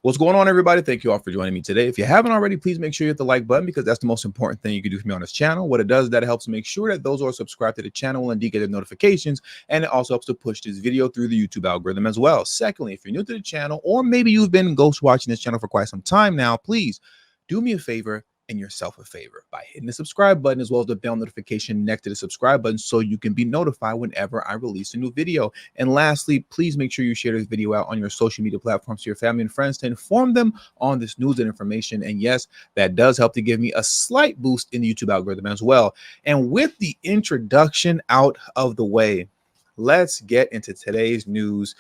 What's going on, everybody? Thank you all for joining me today. If you haven't already, please make sure you hit the like button because that's the most important thing you can do for me on this channel. What it does is that it helps make sure that those who are subscribed to the channel will indeed get the notifications, and it also helps to push this video through the YouTube algorithm as well. Secondly, if you're new to the channel, or maybe you've been ghost watching this channel for quite some time now, please do me a favor and yourself a favor by hitting the subscribe button as well as the bell notification next to the subscribe button so you can be notified whenever I release a new video. And lastly, please make sure you share this video out on your social media platforms to your family and friends to inform them on this news and information. And yes, that does help to give me a slight boost in the YouTube algorithm as well. And with the introduction out of the way, let's get into today's news.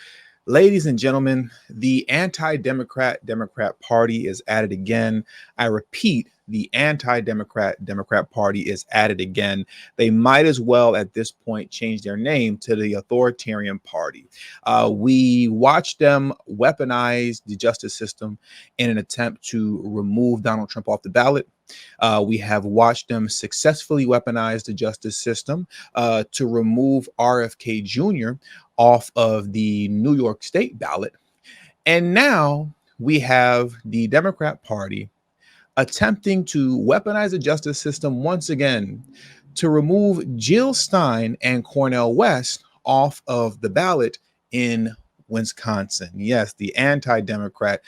Ladies and gentlemen, the anti-Democrat Party is at it again. I repeat, the anti-Democrat Party is at it again. They might as well at this point change their name to the Authoritarian Party. We watched them weaponize the justice system in an attempt to remove Donald Trump off the ballot. We have watched them successfully weaponize the justice system to remove RFK Jr. off of the New York State ballot. And now we have the Democrat Party attempting to weaponize the justice system once again to remove Jill Stein and Cornel West off of the ballot in Wisconsin. Yes, the anti-Democrat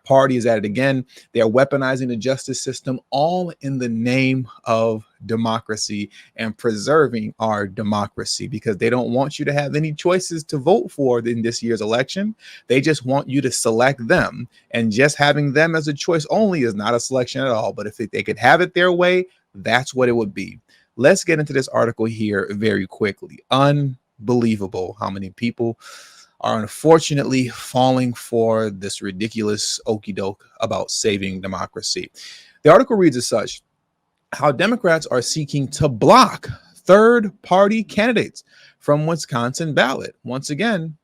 Party is at it again. They are weaponizing the justice system all in the name of democracy and preserving our democracy, because they don't want you to have any choices to vote for in this year's election. They just want you to select them, and just having them as a choice only is not a selection at all. But if they could have it their way, that's what it would be. Let's get into this article here very quickly. Unbelievable how many people are unfortunately falling for this ridiculous okey doke about saving democracy. The article reads as such: how Democrats are seeking to block third-party candidates from Wisconsin ballot. Once again,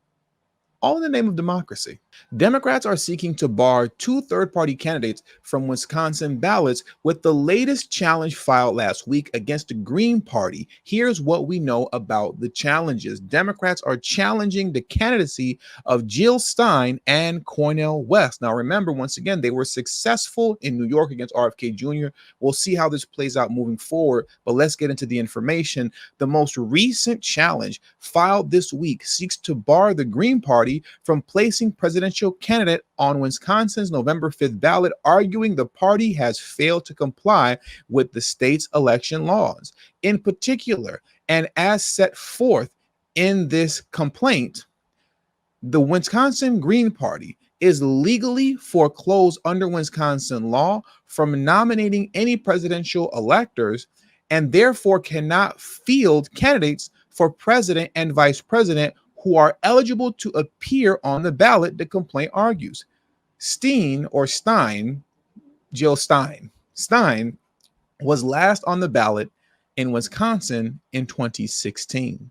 all in the name of democracy. Democrats are seeking to bar two third-party candidates from Wisconsin ballots with the latest challenge filed last week against the Green Party. Here's what we know about the challenges. Democrats are challenging the candidacy of Jill Stein and Cornel West. Now, remember, once again, they were successful in New York against RFK Jr. We'll see how this plays out moving forward, but let's get into the information. The most recent challenge filed this week seeks to bar the Green Party from placing presidential candidate on Wisconsin's November 5th ballot, arguing the party has failed to comply with the state's election laws. In particular, and as set forth in this complaint, the Wisconsin Green Party is legally foreclosed under Wisconsin law from nominating any presidential electors, and therefore cannot field candidates for president and vice president who are eligible to appear on the ballot, the complaint argues. Stein, Jill Stein was last on the ballot in Wisconsin in 2016.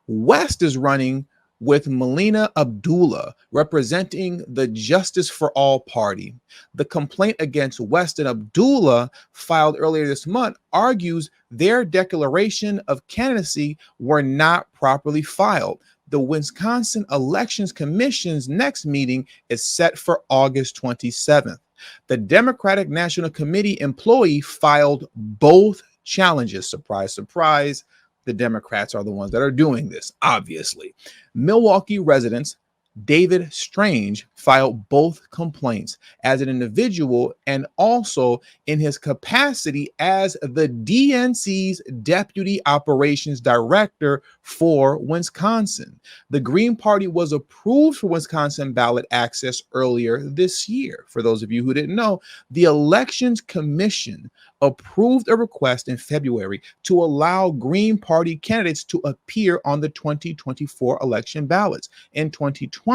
West is running with Melina Abdullah, representing the Justice for All Party. The complaint against West and Abdullah, filed earlier this month, argues their declaration of candidacy were not properly filed. The Wisconsin Elections Commission's next meeting is set for August 27th. The Democratic National Committee employee filed both challenges. Surprise, surprise. The Democrats are the ones that are doing this, obviously. Milwaukee residents David Strange filed both complaints as an individual and also in his capacity as the DNC's Deputy Operations Director for Wisconsin. The Green Party was approved for Wisconsin ballot access earlier this year. For those of you who didn't know, the Elections Commission approved a request in February to allow Green Party candidates to appear on the 2024 election ballots. In 2020,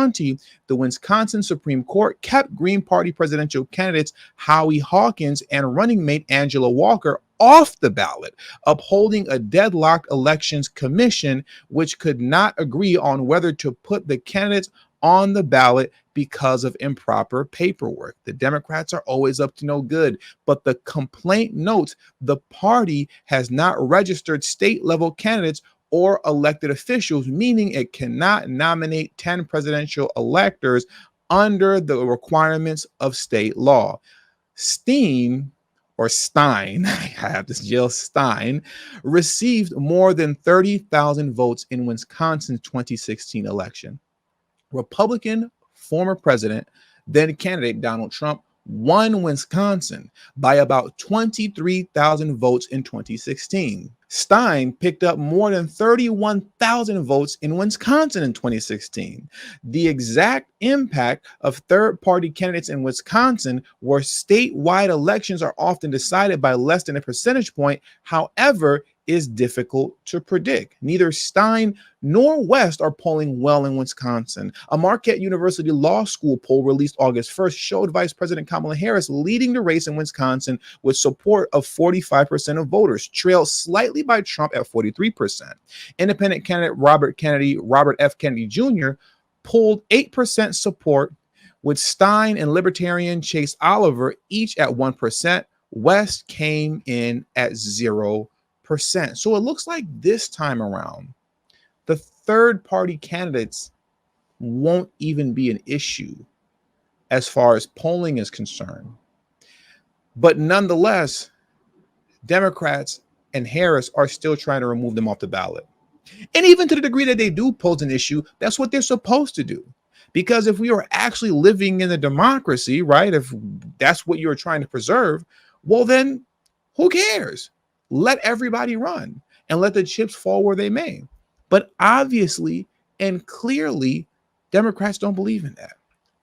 the Wisconsin Supreme Court kept Green Party presidential candidates Howie Hawkins and running mate Angela Walker off the ballot, upholding a deadlocked elections commission which could not agree on whether to put the candidates on the ballot because of improper paperwork. The Democrats are always up to no good, but the complaint notes the party has not registered state-level candidates or elected officials, meaning it cannot nominate 10 presidential electors under the requirements of state law. Stein, I have this Jill Stein, received more than 30,000 votes in Wisconsin's 2016 election. Republican former president, then candidate Donald Trump, won Wisconsin by about 23,000 votes in 2016. Stein picked up more than 31,000 votes in Wisconsin in 2016. The exact impact of third-party candidates in Wisconsin, where statewide elections are often decided by less than a percentage point, however, is difficult to predict. Neither Stein nor West are polling well in Wisconsin. A Marquette University Law School poll released August 1st showed Vice President Kamala Harris leading the race in Wisconsin with support of 45% of voters, trailed slightly by Trump at 43%. Independent candidate Robert F. Kennedy Jr. polled 8% support, with Stein and Libertarian Chase Oliver each at 1%. West came in at 0%. So it looks like this time around, the third-party candidates won't even be an issue as far as polling is concerned. But nonetheless, Democrats and Harris are still trying to remove them off the ballot. And even to the degree that they do pose an issue, that's what they're supposed to do. Because if we are actually living in a democracy, right, if that's what you're trying to preserve, well, then who cares? Let everybody run and let the chips fall where they may. But obviously and clearly, Democrats don't believe in that.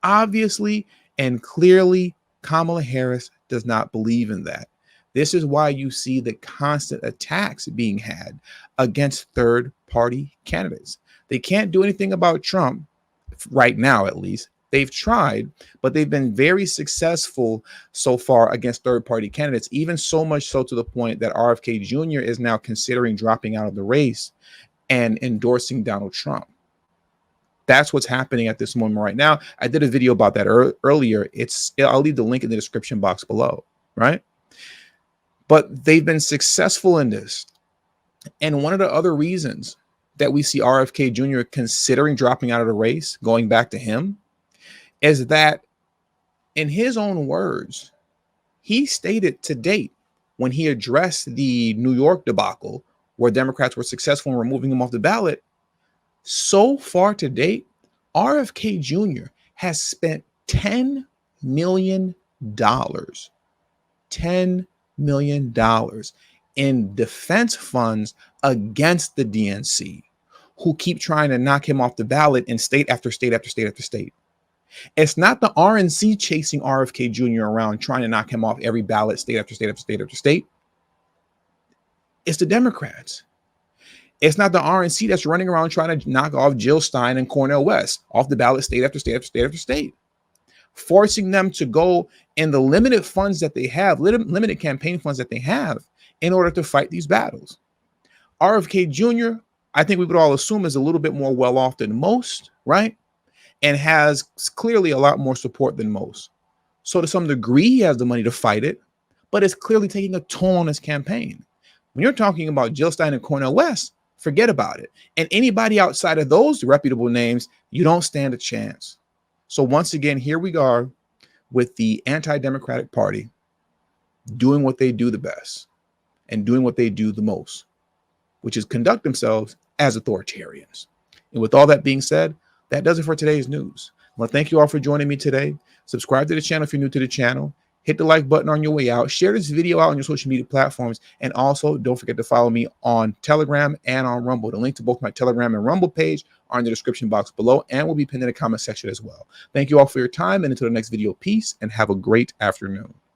Obviously and clearly, Kamala Harris does not believe in that. This is why you see the constant attacks being had against third-party candidates. They can't do anything about Trump right now, at least. They've tried, but they've been very successful so far against third-party candidates, even so much so to the point that RFK Jr. is now considering dropping out of the race and endorsing Donald Trump. That's what's happening at this moment right now. I did a video about that earlier. I'll leave the link in the description box below, right? But they've been successful in this. And one of the other reasons that we see RFK Jr. considering dropping out of the race, going back to him, is that in his own words, he stated to date when he addressed the New York debacle where Democrats were successful in removing him off the ballot, so far to date, RFK Jr. has spent $10 million, $10 million in defense funds against the DNC, who keep trying to knock him off the ballot in state after state after state after state. It's not the RNC chasing RFK Jr. around trying to knock him off every ballot, state after state after state after state. It's the Democrats. It's not the RNC that's running around trying to knock off Jill Stein and Cornel West off the ballot, state after state after state after state, forcing them to go in the limited funds that they have, limited campaign funds that they have, in order to fight these battles. RFK Jr., I think we would all assume, is a little bit more well-off than most, right? And has clearly a lot more support than most. So to some degree, he has the money to fight it, but it's clearly taking a toll on his campaign. When you're talking about Jill Stein and Cornel West, forget about it. And anybody outside of those reputable names, you don't stand a chance. So once again, here we are with the anti-democratic party doing what they do the best and doing what they do the most, which is conduct themselves as authoritarians. And with all that being said, that does it for today's news. I want to thank you all for joining me today. Subscribe to the channel if you're new to the channel. Hit the like button on your way out. Share this video out on your social media platforms. And also, don't forget to follow me on Telegram and on Rumble. The link to both my Telegram and Rumble page are in the description box below and will be pinned in the comment section as well. Thank you all for your time. And until the next video, peace and have a great afternoon.